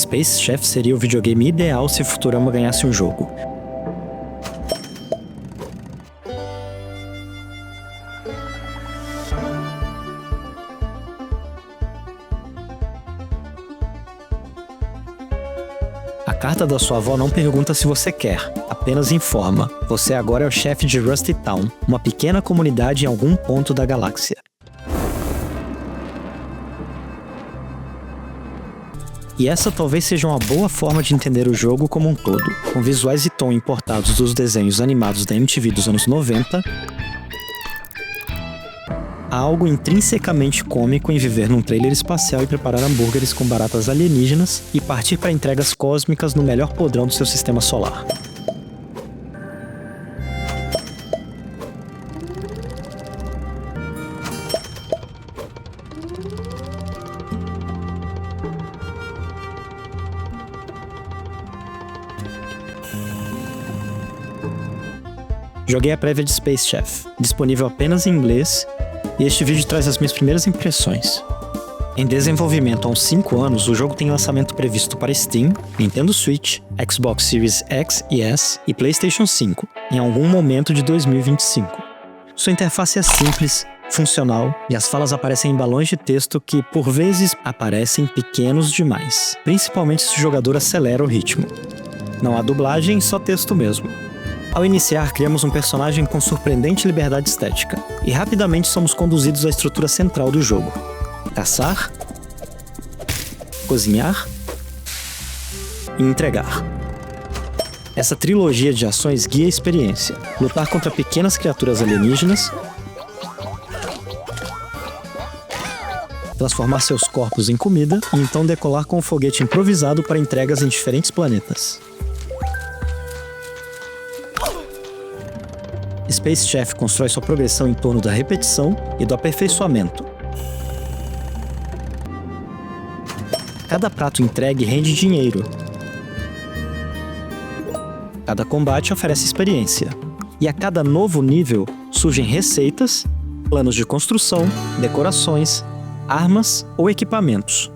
Space Chef seria o videogame ideal se Futurama ganhasse um jogo. A carta da sua avó não pergunta se você quer, apenas informa. Você agora é o chefe de Rusty Town, uma pequena comunidade em algum ponto da galáxia. E essa talvez seja uma boa forma de entender o jogo como um todo, com visuais e tom importados dos desenhos animados da MTV dos anos 90, há algo intrinsecamente cômico em viver num trailer espacial e preparar hambúrgueres com baratas alienígenas e partir para entregas cósmicas no melhor podrão do seu sistema solar. Joguei a prévia de Space Chef, disponível apenas em inglês, e este vídeo traz as minhas primeiras impressões. Em desenvolvimento há uns 5 anos, o jogo tem lançamento previsto para Steam, Nintendo Switch, Xbox Series X e S e PlayStation 5, em algum momento de 2025. Sua interface é simples, funcional, e as falas aparecem em balões de texto que, por vezes, aparecem pequenos demais, principalmente se o jogador acelera o ritmo. Não há dublagem, só texto mesmo. Ao iniciar, criamos um personagem com surpreendente liberdade estética, e rapidamente somos conduzidos à estrutura central do jogo: caçar, cozinhar e entregar. Essa trilogia de ações guia a experiência: lutar contra pequenas criaturas alienígenas, transformar seus corpos em comida e então decolar com um foguete improvisado para entregas em diferentes planetas. Space Chef constrói sua progressão em torno da repetição e do aperfeiçoamento. Cada prato entregue rende dinheiro. Cada combate oferece experiência. E a cada novo nível surgem receitas, planos de construção, decorações, armas ou equipamentos.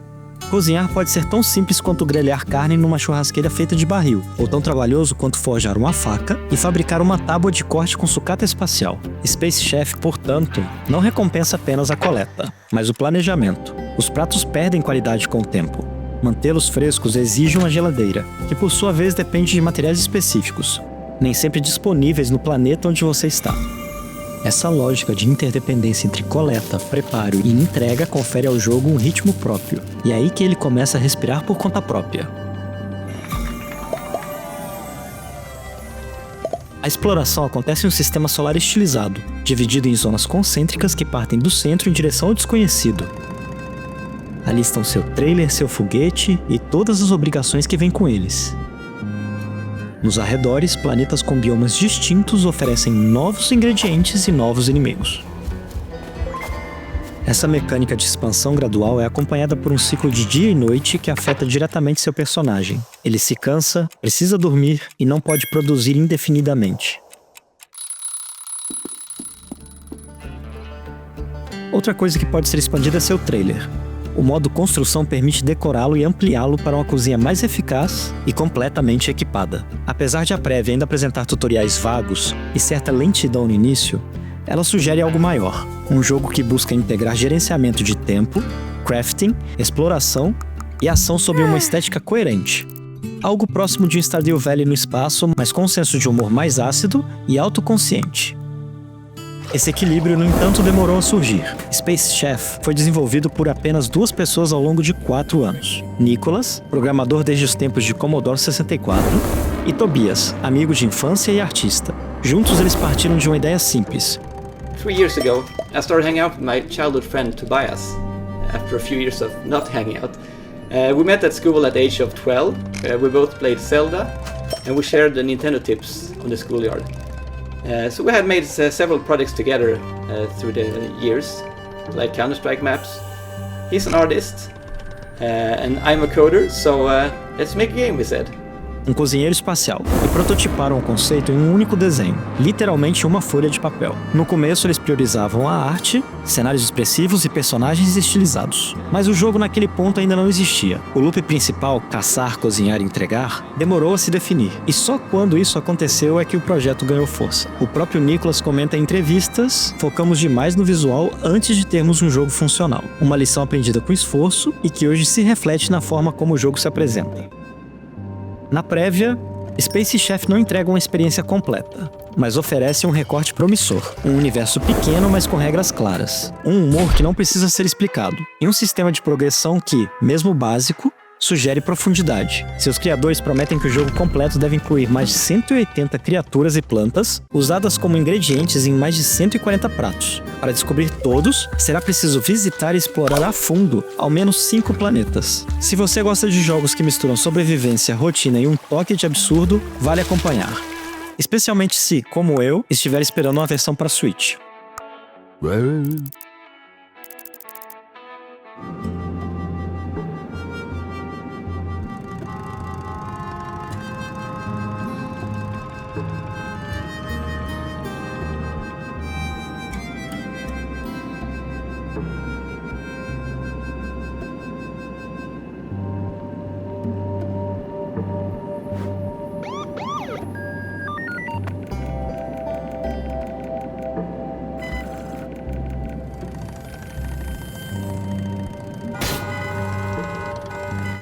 Cozinhar pode ser tão simples quanto grelhar carne numa churrasqueira feita de barril, ou tão trabalhoso quanto forjar uma faca e fabricar uma tábua de corte com sucata espacial. Space Chef, portanto, não recompensa apenas a coleta, mas o planejamento. Os pratos perdem qualidade com o tempo. Mantê-los frescos exige uma geladeira, que por sua vez depende de materiais específicos, nem sempre disponíveis no planeta onde você está. Essa lógica de interdependência entre coleta, preparo e entrega confere ao jogo um ritmo próprio, e é aí que ele começa a respirar por conta própria. A exploração acontece em um sistema solar estilizado, dividido em zonas concêntricas que partem do centro em direção ao desconhecido. Ali estão seu trailer, seu foguete e todas as obrigações que vêm com eles. Nos arredores, planetas com biomas distintos oferecem novos ingredientes e novos inimigos. Essa mecânica de expansão gradual é acompanhada por um ciclo de dia e noite que afeta diretamente seu personagem. Ele se cansa, precisa dormir e não pode produzir indefinidamente. Outra coisa que pode ser expandida é seu trailer. O modo construção permite decorá-lo e ampliá-lo para uma cozinha mais eficaz e completamente equipada. Apesar de a prévia ainda apresentar tutoriais vagos e certa lentidão no início, ela sugere algo maior. Um jogo que busca integrar gerenciamento de tempo, crafting, exploração e ação sob uma estética coerente. Algo próximo de um Stardew Valley no espaço, mas com um senso de humor mais ácido e autoconsciente. Esse equilíbrio, no entanto, demorou a surgir. Space Chef foi desenvolvido por apenas 2 pessoas ao longo de 4 anos. Nicholas, programador desde os tempos de Commodore 64, e Tobias, amigo de infância e artista. Juntos eles partiram de uma ideia simples. 3 years ago, I started hanging out with my childhood friend Tobias. After a few years of not hanging out, we met at school at the age of 12. We both played Zelda, and we shared the Nintendo tips on the schoolyard. So we had made several projects together through the years, like Counter-Strike maps. He's an artist, and I'm a coder, so let's make a game, we said. um cozinheiro espacial, e prototiparam o conceito em um único desenho, literalmente uma folha de papel. No começo eles priorizavam a arte, cenários expressivos e personagens estilizados. Mas o jogo naquele ponto ainda não existia. O loop principal, caçar, cozinhar e entregar, demorou a se definir. E só quando isso aconteceu é que o projeto ganhou força. O próprio Nicholas comenta em entrevistas: focamos demais no visual antes de termos um jogo funcional. Uma lição aprendida com esforço e que hoje se reflete na forma como o jogo se apresenta. Na prévia, Space Chef não entrega uma experiência completa, mas oferece um recorte promissor, um universo pequeno, mas com regras claras, um humor que não precisa ser explicado, e um sistema de progressão que, mesmo básico, sugere profundidade. Seus criadores prometem que o jogo completo deve incluir mais de 180 criaturas e plantas, usadas como ingredientes em mais de 140 pratos. Para descobrir todos, será preciso visitar e explorar a fundo ao menos 5 planetas. Se você gosta de jogos que misturam sobrevivência, rotina e um toque de absurdo, vale acompanhar. Especialmente se, como eu, estiver esperando uma versão para Switch.